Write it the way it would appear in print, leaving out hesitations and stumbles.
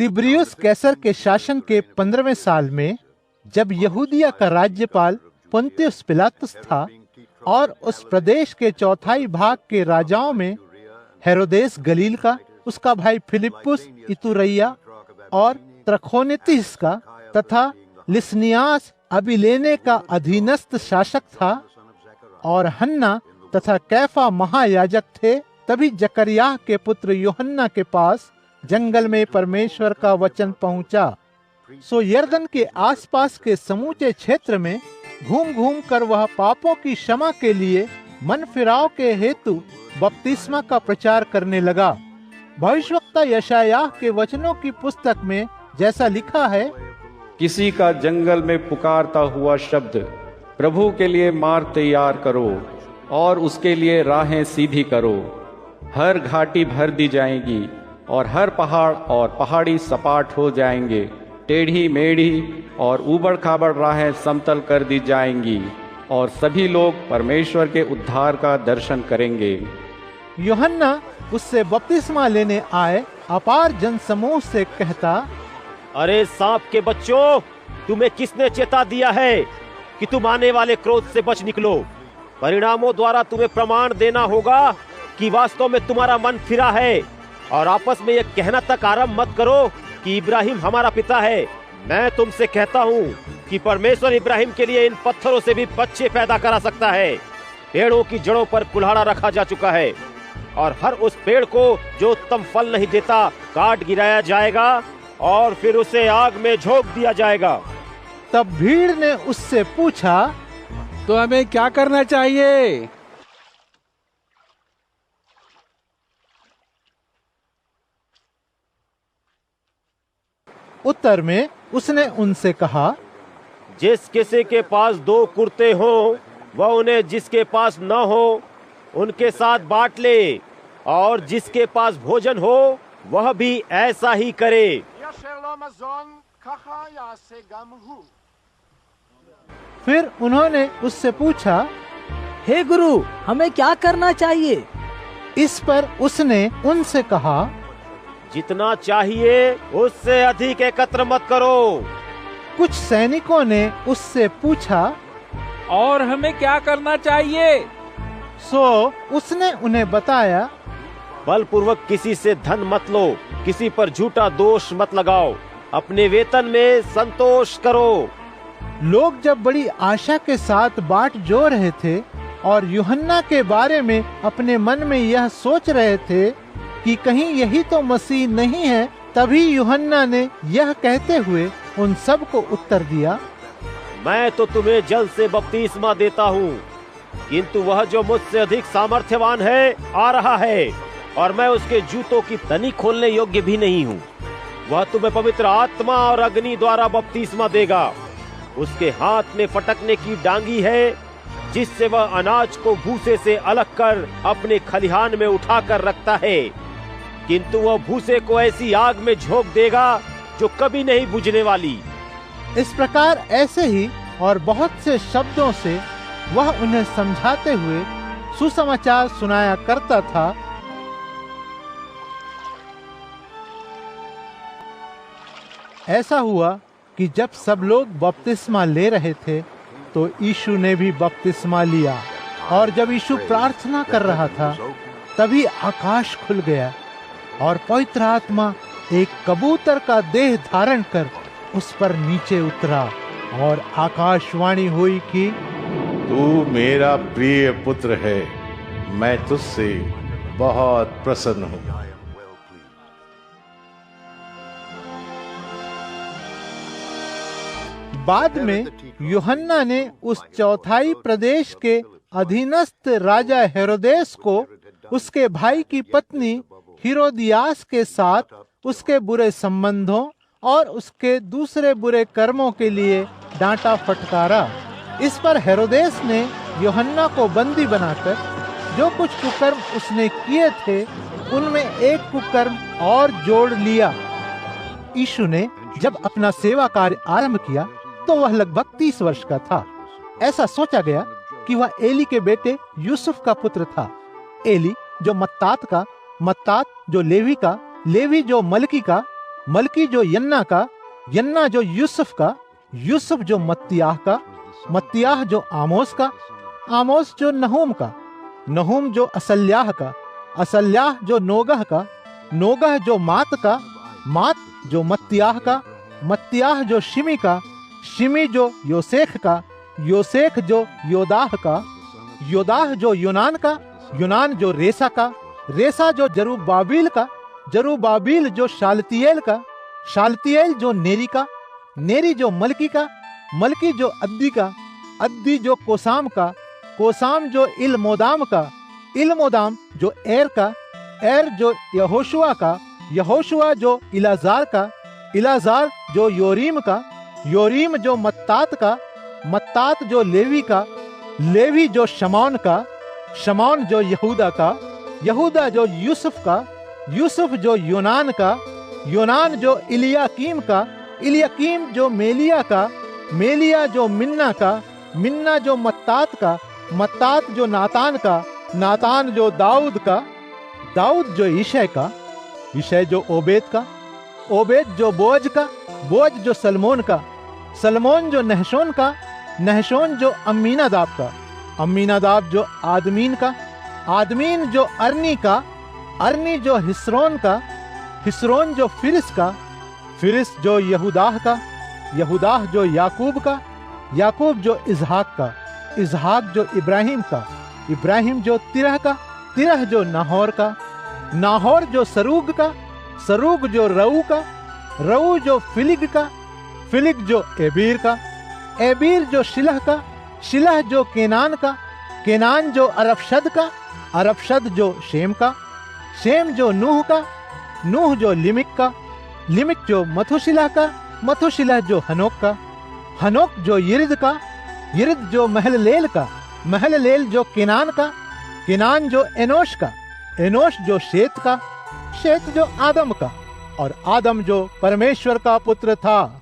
तिब्रियुस कैसर के शासन के 15वें साल में, जब यहूदिया का राज्यपाल पुन्तियुस पिलातुस था और उस प्रदेश के चौथाई भाग के राजाओं में हेरोदेस गलील का, उसका भाई फिलिप्पुस इतुरैया और त्रखोनितिस का तथा लिसनियास अबिलेने का अधीनस्थ शासक था, और हन्ना तथा कैफा महायाजक थे, तभी जकरिया के पुत्र यूहन्ना के पास जंगल में परमेश्वर का वचन पहुंचा। सो यरदन के आसपास के समूचे क्षेत्र में घूम घूम कर वह पापों की क्षमा के लिए मन फिराव के हेतु बपतिस्मा का प्रचार करने लगा। भविष्यवक्ता यशायाह के वचनों की पुस्तक में जैसा लिखा है, किसी का जंगल में पुकारता हुआ शब्द, प्रभु के लिए मार्ग तैयार करो और उसके लिए राहें सीधी करो। हर घाटी भर दी जाएगी और हर पहाड़ और पहाड़ी सपाट हो जाएंगे। टेढ़ी मेढ़ी और ऊबड़ खाबड़ राहें समतल कर दी जाएंगी और सभी लोग परमेश्वर के उद्धार का दर्शन करेंगे। यूहन्ना उससे बपतिस्मा लेने आए अपार जनसमूह से कहता, अरे सांप के बच्चों, तुम्हें किसने चेता दिया है कि तुम आने वाले क्रोध से बच निकलो? परिणामों द्वारा तुम्हें प्रमाण देना होगा कि वास्तव में तुम्हारा मन फिरा है, और आपस में यह कहना तक आरंभ मत करो कि इब्राहिम हमारा पिता है। मैं तुमसे कहता हूँ कि परमेश्वर इब्राहिम के लिए इन पत्थरों से भी बच्चे पैदा करा सकता है। पेड़ों की जड़ों पर कुल्हाड़ा रखा जा चुका है, और हर उस पेड़ को जो उत्तम फल नहीं देता काट गिराया जाएगा और फिर उसे आग में झोंक दिया जाएगा। तब भीड़ ने उससे पूछा, तो हमें क्या करना चाहिए? उत्तर में उसने उनसे कहा, जिस किसी के पास 2 कुर्ते हों, वह उन्हें जिसके पास न हो उनके साथ बांट ले, और जिसके पास भोजन हो वह भी ऐसा ही करे। फिर उन्होंने उससे पूछा, हे गुरु, हमें क्या करना चाहिए? इस पर उसने उनसे कहा, जितना चाहिए उससे अधिक एकत्र मत करो। कुछ सैनिकों ने उससे पूछा, और हमें क्या करना चाहिए? सो उसने उन्हें बताया, बलपूर्वक किसी से धन मत लो, किसी पर झूठा दोष मत लगाओ, अपने वेतन में संतोष करो। लोग जब बड़ी आशा के साथ बाट जो रहे थे और यूहन्ना के बारे में अपने मन में यह सोच रहे थे कि कहीं यही तो मसीह नहीं है, तभी यूहन्ना ने यह कहते हुए उन सब को उत्तर दिया, मैं तो तुम्हें जल से बपतिस्मा देता हूँ, किंतु वह जो मुझसे अधिक सामर्थ्यवान है आ रहा है, और मैं उसके जूतों की तनी खोलने योग्य भी नहीं हूँ। वह तुम्हें पवित्र आत्मा और अग्नि द्वारा बपतिस्मा देगा। उसके हाथ में फटकने की डांगी है, जिससे वह अनाज को भूसे से अलग कर अपने खलिहान में उठाकर रखता है, किंतु वह भूसे को ऐसी आग में झोंक देगा जो कभी नहीं बुझने वाली। इस प्रकार ऐसे ही और बहुत से शब्दों से वह उन्हें समझाते हुए सुसमाचार सुनाया करता था। ऐसा हुआ कि जब सब लोग बपतिस्मा ले रहे थे तो यीशु ने भी बपतिस्मा लिया, और जब यीशु प्रार्थना कर रहा था तभी आकाश खुल गया और पवित्र आत्मा एक कबूतर का देह धारण कर उस पर नीचे उतरा, और आकाशवाणी हुई कि तू मेरा प्रिय पुत्र है, मैं तुझसे बहुत प्रसन्न हूँ। बाद में यूहन्ना ने उस चौथाई प्रदेश के अधीनस्थ राजा हेरोदेस को उसके भाई की पत्नी हिरोदियास के साथ उसके बुरे संबंधों और उसके दूसरे बुरे कर्मों के लिए डांटा फटकारा। इस पर हेरोदेस ने यूहन्ना को बंदी बनाकर जो कुछ कुकर्म उसने किए थे उनमें एक कुकर्म और जोड़ लिया। यीशु ने जब अपना सेवा कार्य आरंभ किया तो वह लगभग 30 वर्ष का था। ऐसा सोचा गया कि वह एली के बेटे यूसुफ का पुत्र था, एली जो मत्तात का, मत्तात जो लेवी का, लेवी जो मलकी का, मलकी जो यन्ना का, यन्ना जो यूसुफ का, यूसुफ जो मत्तियाह का, मत्तियाह जो आमोस का, आमोस जो नहूम का, नहूम जो असल्याह का, असल्याह जो नोगह का, नोगह जो मात का, मात जो मत्तियाह का, मत्तियाह जो शिमी का, शिमी जो योसेख का, योसेख जो योदाह का, योदाह जो यूनान का, यूनान जो रेसा का, रेसा जो जरूबाबिल का, जरूबाबिल जो शालतियेल का, शालतियेल जो नेरी का, नेरी जो मलकी का, मलकी जो अद्दी का, अद्दी जो कोसाम का, कोसाम जो इलमोदाम का, इलमोदाम जो एर का, एर जो यहोशुआ का, यहोशुआ जो इलाजार का, इलाजार जो योरीम का, योरीम जो मत्तात का, मत्तात जो लेवी का, लेवी जो शमौन का, शमौन जो यहूदा का, यहूदा जो यूसुफ का, यूसुफ जो यूनान का, यूनान जो इलियाकीम का, इलियाकीम जो मेलिया का, मेलिया जो मिन्ना का, मिन्ना जो मत्तात का, मत्तात जो नातान का, नातान जो दाऊद का, दाऊद जो ईशय का, ईशय जो ओबेद का, ओबेद जो बोज का, बोज जो सलमोन का, सलमोन जो नहशोन का, नहशोन जो अम्मीनादाब का, अम्मीनादाब जो आदमीन का, आदमीन जो अरनी का, अरनी जो हिस्रोन का, हिस्रोन जो फिरिस का, फिरिस जो यहूदाह का, यहूदाह जो याकूब का, याकूब जो इजहाक का, इजहाक जो इब्राहिम का, इब्राहिम जो तिरह का, तिरह जो नाहोर का, नाहोर जो सरूग का, सरूग जो रऊ का, रऊ जो फिलिग का, फिलिग जो एबीर का, एबीर जो शिलह का, शिलह जो केनान का, केनान जो अरफशद का, अरफशद जो शेम का, शेम जो नूह का, नूह जो लिमिक का, लिमिक जो मथुशिलह का, मथुशिलह जो हनोक का, हनोक जो यिरिद का, यिरिद जो महललेल का, महललेल जो केनान का, केनान जो एनोश का, एनोश जो शेत का, शेत जो आदम का, और आदम जो परमेश्वर का पुत्र था।